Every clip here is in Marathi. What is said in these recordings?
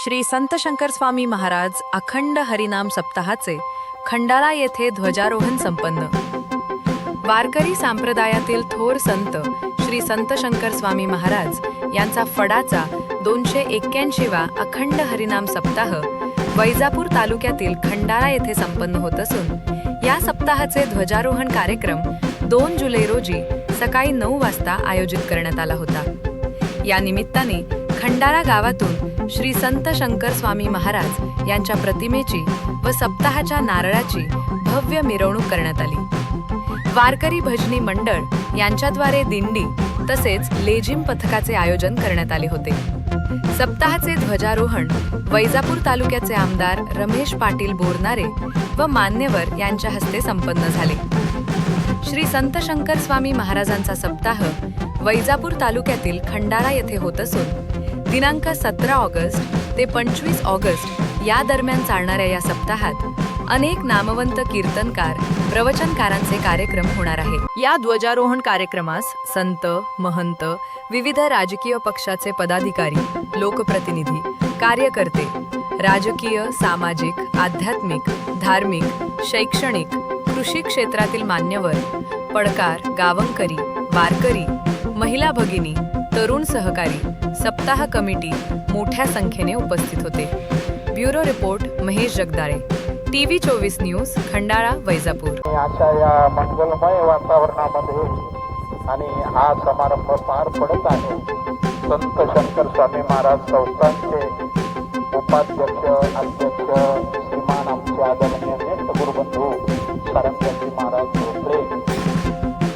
श्री संत शंकर स्वामी महाराज अखंड हरिनाम सप्ताहाचे खंडाळा येथे ध्वजारोहण संपन्न। वारकरी संप्रदायातील थोर संत श्री संत शंकर स्वामी महाराज यांचा फडाचा 281वा अखंड हरिनाम सप्ताह वैजापूर तालुक्यातील खंडाळा येथे संपन्न होत असून या सप्ताहाचे ध्वजारोहण कार्यक्रम 2 जुलै रोजी सकाळी 9 वाजता आयोजित करण्यात आला होता। या निमित्ताने खंडाळा गावातून श्री संत शंकर स्वामी महाराज यांच्या प्रतिमेची व सप्ताहाच्या नारळाची भव्य मिरवणूक करण्यात आली। वारकरी भजनी मंडळ यांच्याद्वारे दिंडी तसेच लेझिम पथकाचे आयोजन करण्यात आले होते। सप्ताहाचे ध्वजारोहण वैजापूर तालुक्याचे आमदार रमेश पाटील बोरनारे व मान्यवर यांच्या हस्ते संपन्न झाले। श्री संत शंकर स्वामी महाराजांचा सप्ताह वैजापूर तालुक्यातील खंडाळा येथे होत असून दिनांक 17 ऑगस्ट ते 25 ऑगस्ट या दरम्यान चालणाऱ्या या सप्ताहात अनेक नामवंत कीर्तनकार प्रवचनकारांचे कार्यक्रम होणार आहे। या ध्वजारोहण कार्यक्रमास संत महंत विविध राजकीय पक्षाचे पदाधिकारी लोकप्रतिनिधी कार्यकर्ते राजकीय सामाजिक आध्यात्मिक धार्मिक शैक्षणिक कृषी क्षेत्रातील मान्यवर पडकार गावंकरी वारकरी महिला भगिनी तरुण सहकारी सप्ताह कमिटी मोठ्या संख्येने उपस्थित होते। Bureau report Mahesh Jagdale, TV 24 news, Khandala, Vaijapur. अशा या मंगलमय वातावरणामध्ये आणि हा समारंभ पार पडत आहे। संत शंकर स्वामी महाराज संस्थानचे उपाध्यक्ष अध्यक्ष श्रीमान आमचे आदरणीय ज्येष्ठ गुरुबंधू सारंगजी महाराज भोसले,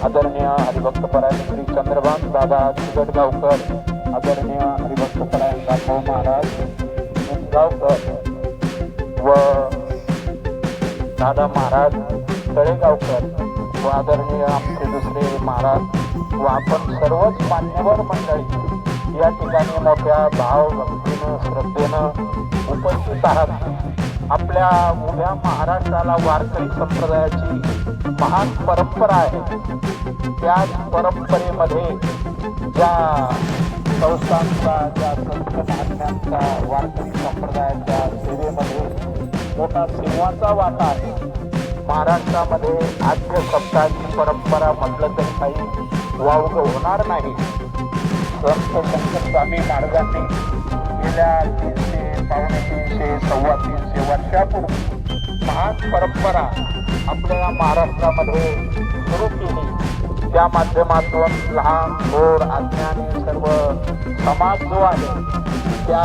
आदरणीय हरिभक्तपरायण श्री चंद्रभान दादा चिगटगावकर, आदरणीय हरिभक्तपरायण रामभाऊ महाराज गावकर व दादा महाराज तळेगावकर व आदरणीय आमचे दुसरे महाराज व आपण सर्वच मान्यवर मंडळी या ठिकाणी मोठ्या भाव भक्तीनं श्रद्धेनं उपस्थित आहात। आपल्या उभ्या महाराष्ट्राला वारकरी संप्रदायाची महान परंपरा आहे। त्याच परंपरेमध्ये ज्या संस्थांचा ज्या संत महात्म्यांचा वारकरी संप्रदायाच्या सेवेमध्ये मोठा सिंहाचा वाटा आहे। महाराष्ट्रामध्ये आद्य सप्ताहाची परंपरा म्हटलं तरी काही वावगं होणार नाही। संत शंकर स्वामी महाराजांनी गेल्या 300 पावणे 300 सव्वा 300 वर्षापूर्वी महान परंपरा आपल्या महाराष्ट्रामध्ये सुरू केली। त्या माध्यमातून लहान थोर अज्ञानी सर्व समाज जो आहे त्या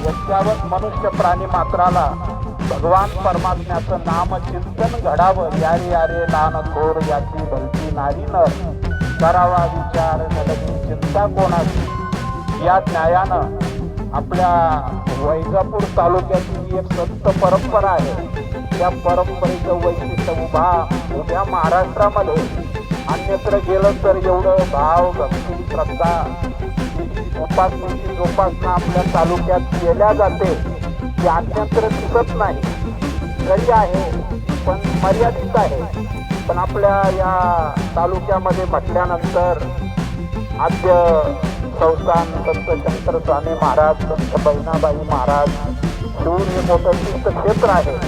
यज्ञावत मनुष्य प्राणी मात्राला भगवान परमात्म्याचं नाम चिंतन घडावं। यारे यारे लहान थोर याची भलती नारी नर, करावा विचार नलगी चिंता कोणाची। या न्यायानं आपल्या वैजापूर तालुक्याची एक संत परंपरा आहे। त्या परंपरेचं वैशिष्ट्य उभ्या महाराष्ट्रामध्ये अन्यत्र गेलं तर एवढं भाव भक्ती श्रद्धा उपासनेची जोपासना आपल्या तालुक्यात केल्या जाते ती अन्यत्र दिसत नाही। तरी आहे पण मर्यादित आहे। पण आपल्या या तालुक्यामध्ये म्हटल्यानंतर आद्य संस्थान संत शंकर स्वामी महाराज संत बहिणाबाई महाराज शिवूर हे मोठं तीर्थक्षेत्र आहे।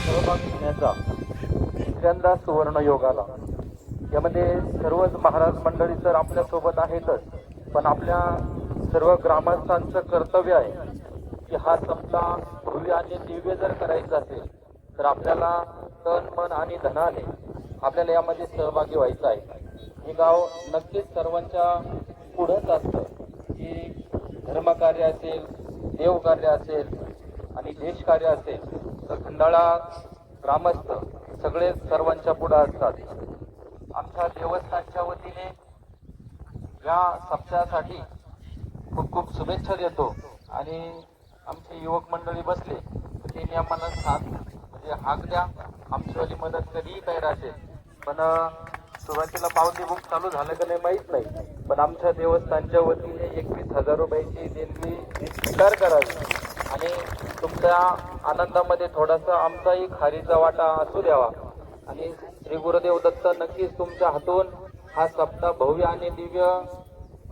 सहभाग घेण्याचा दुसऱ्यांदा सुवर्ण योग आला। यामध्ये सर्वच महाराज मंडळी तर आपल्या सोबत आहेतच, पण आपल्या सर्व ग्रामस्थांचं कर्तव्य आहे की हा सप्ताह भव्य आणि दिव्य जर करायचा असेल तर आपल्याला तन मन आणि धनाने आपल्याला यामध्ये सहभागी व्हायचं आहे। हे गाव नक्कीच सर्वांच्या पुढंच असतं की धर्मकार्य असेल देवकार्य असेल आणि देशकार्य असेल तर खंडाळा ग्रामस्थ सगळे सर्वांच्या पुढे असतात। आमच्या देवस्थानच्या वतीने या सप्ताहासाठी खूप खूप शुभेच्छा देतो आणि आमचे युवक मंडळी बसले तर त्यांनी आम्हाला साथ म्हणजे हाक द्या, आमचीवाली मदत कधीही काय राहते। पण सुरुवातीला पावती बुक चालू झालं का नाही माहीत नाही, पण आमच्या देवस्थानच्या वतीने 21,000 रुपयाची देणगी स्वीकार करावी आणि तुमच्या आनंदामध्ये थोडासा आमचाही खारीचा वाटा असू द्यावा। आणि श्री गुरुदेव दत्त नक्कीच तुमच्या हातून हा सप्ताह भव्य आणि दिव्य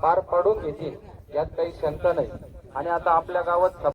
पार पडून घेतील यात काही शंका नाही. आणि आता आपल्या गावात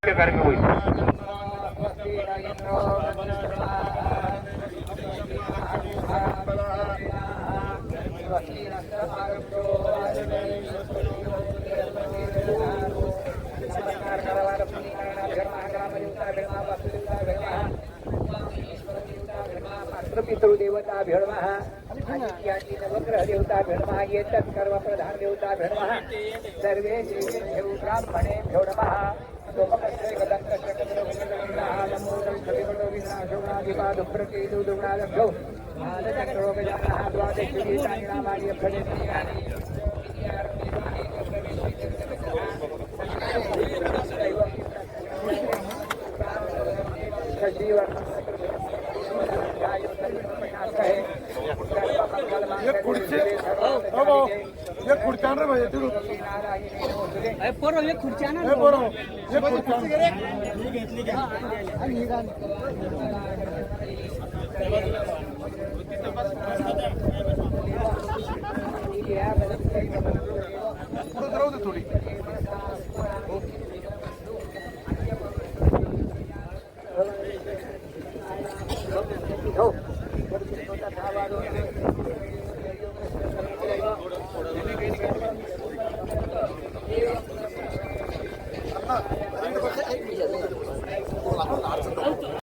कार्यक्रम होईल. पितृदेवता भेडमः आदित्याची नवग्रह देवता भेडमः येतत् सर्व प्रधान देवता भेडमः सर्वे देवेभ्यो ब्राह्मणे भेडमः सोमकस्य गदन्तस्य कदरविन्दः नमोदविन्दो विनाशोनादिपादुप्रकेतु दुग्णादभ्यो आदचक्रोगजानः द्वादशगीतानि नामानि अभ्यजनीयानि खुर्च्या रे भाई तू पोरो एक खुर्च्या ना पोरो एक खुर्च्या घेतली का राहू दे थोडी हो